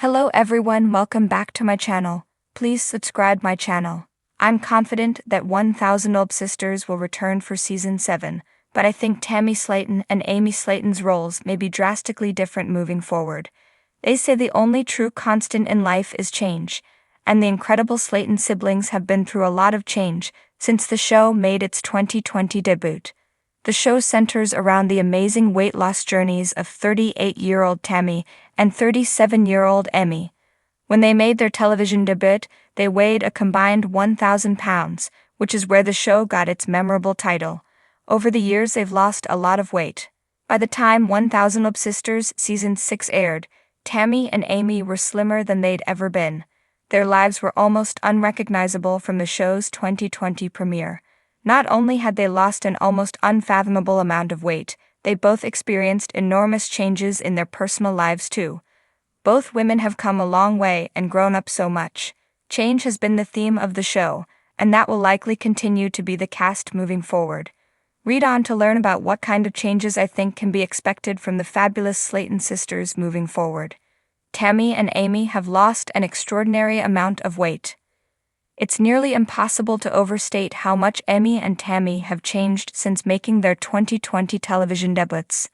Hello everyone, welcome back to my channel. Please subscribe my channel. I'm confident that 1000 Olb Sisters will return for season 7, but I think Tammy Slaton and Amy Slaton's roles may be drastically different moving forward. They say the only true constant in life is change, and the incredible Slaton siblings have been through a lot of change since the show made its 2020 debut. The show centers around the amazing weight loss journeys of 38-year-old Tammy and 37-year-old Amy. When they made their television debut, they weighed a combined 1,000 pounds, which is where the show got its memorable title. Over the years they've lost a lot of weight. By the time 1000 Olb Sisters Season 6 aired, Tammy and Amy were slimmer than they'd ever been. Their lives were almost unrecognizable from the show's 2020 premiere. Not only had they lost an almost unfathomable amount of weight, they both experienced enormous changes in their personal lives too. Both women have come a long way and grown up so much. Change has been the theme of the show, and that will likely continue to be the cast moving forward. Read on to learn about what kind of changes I think can be expected from the fabulous Slaton sisters moving forward. Tammy and Amy have lost an extraordinary amount of weight. It's nearly impossible to overstate how much Amy and Tammy have changed since making their 2020 television debuts.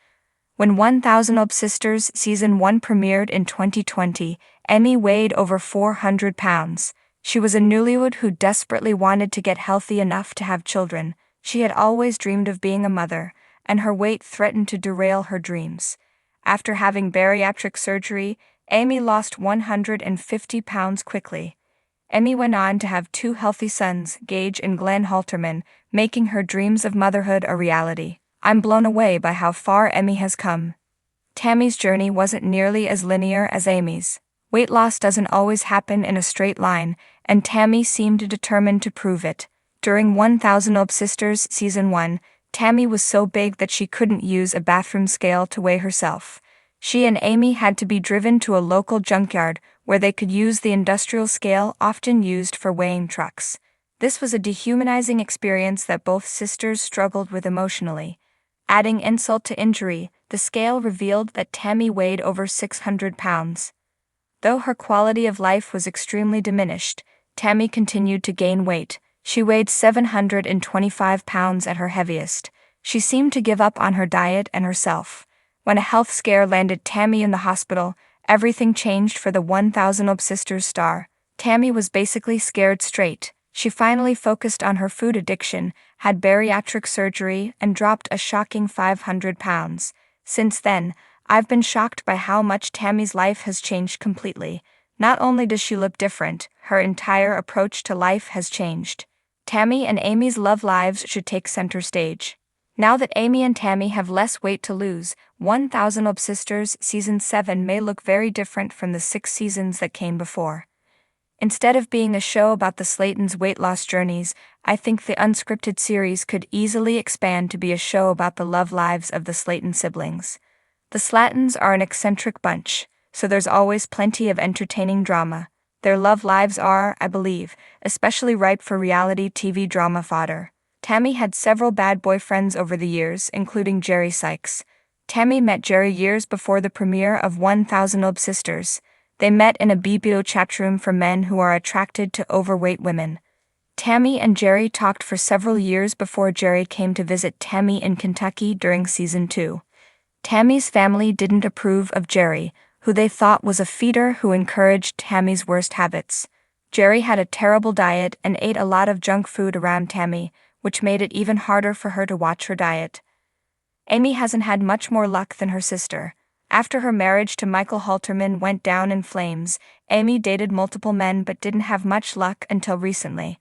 When 1000 Olb Sisters Season 1 premiered in 2020, Amy weighed over 400 pounds. She was a newlywed who desperately wanted to get healthy enough to have children. She had always dreamed of being a mother, and her weight threatened to derail her dreams. After having bariatric surgery, Amy lost 150 pounds quickly. Amy went on to have 2 healthy sons, Gage and Glenn Halterman, making her dreams of motherhood a reality. I'm blown away by how far Amy has come. Tammy's journey wasn't nearly as linear as Amy's. Weight loss doesn't always happen in a straight line, and Tammy seemed determined to prove it. During 1000 Olb Sisters Season 1, Tammy was so big that she couldn't use a bathroom scale to weigh herself. She and Amy had to be driven to a local junkyard where they could use the industrial scale often used for weighing trucks. This was a dehumanizing experience that both sisters struggled with emotionally. Adding insult to injury, the scale revealed that Tammy weighed over 600 pounds. Though her quality of life was extremely diminished, Tammy continued to gain weight. She weighed 725 pounds at her heaviest. She seemed to give up on her diet and herself. When a health scare landed Tammy in the hospital, everything changed for the 1000 Olb Sisters star. Tammy was basically scared straight. She finally focused on her food addiction, had bariatric surgery, and dropped a shocking 500 pounds. Since then, I've been shocked by how much Tammy's life has changed completely. Not only does she look different, her entire approach to life has changed. Tammy and Amy's love lives should take center stage. Now that Amy and Tammy have less weight to lose, 1000 Olb Sisters Season 7 may look very different from the 6 seasons that came before. Instead of being a show about the Slatons' weight loss journeys, I think the unscripted series could easily expand to be a show about the love lives of the Slaton siblings. The Slatons are an eccentric bunch, so there's always plenty of entertaining drama. Their love lives are, I believe, especially ripe for reality TV drama fodder. Tammy had several bad boyfriends over the years, including Jerry Sykes. Tammy met Jerry years before the premiere of 1000 Olb Sisters. They met in a BBO chatroom for men who are attracted to overweight women. Tammy and Jerry talked for several years before Jerry came to visit Tammy in Kentucky during Season 2. Tammy's family didn't approve of Jerry, who they thought was a feeder who encouraged Tammy's worst habits. Jerry had a terrible diet and ate a lot of junk food around Tammy, which made it even harder for her to watch her diet. Amy hasn't had much more luck than her sister. After her marriage to Michael Halterman went down in flames, Amy dated multiple men but didn't have much luck until recently.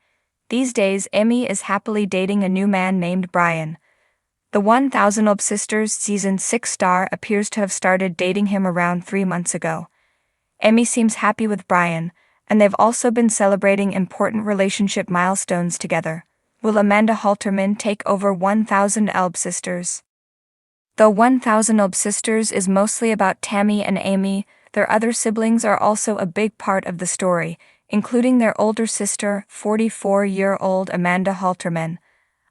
These days, Amy is happily dating a new man named Brian. The 1000 Olb Sisters Season 6 star appears to have started dating him around 3 months ago. Amy seems happy with Brian, and they've also been celebrating important relationship milestones together. Will Amanda Halterman take over 1000 Olb Sisters? Though 1000 Olb Sisters is mostly about Tammy and Amy, their other siblings are also a big part of the story, including their older sister, 44-year-old Amanda Halterman.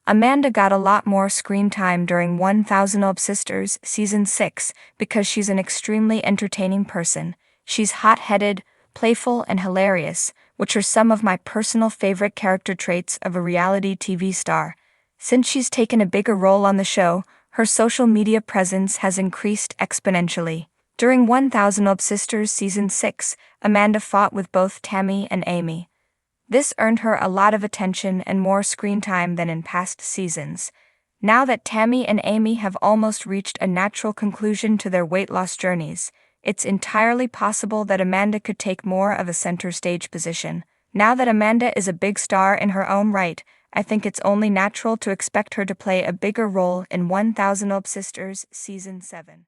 Amanda got a lot more screen time during 1000 Olb Sisters Season 6 because she's an extremely entertaining person. She's hot-headed, playful, and hilarious, which are some of my personal favorite character traits of a reality TV star. Since she's taken a bigger role on the show, her social media presence has increased exponentially. During 1000 Old Sisters Season 6, Amanda fought with both Tammy and Amy. This earned her a lot of attention and more screen time than in past seasons. Now that Tammy and Amy have almost reached a natural conclusion to their weight loss journeys, it's entirely possible that Amanda could take more of a center stage position. Now that Amanda is a big star in her own right, I think it's only natural to expect her to play a bigger role in 1000 Old Sisters Season 7.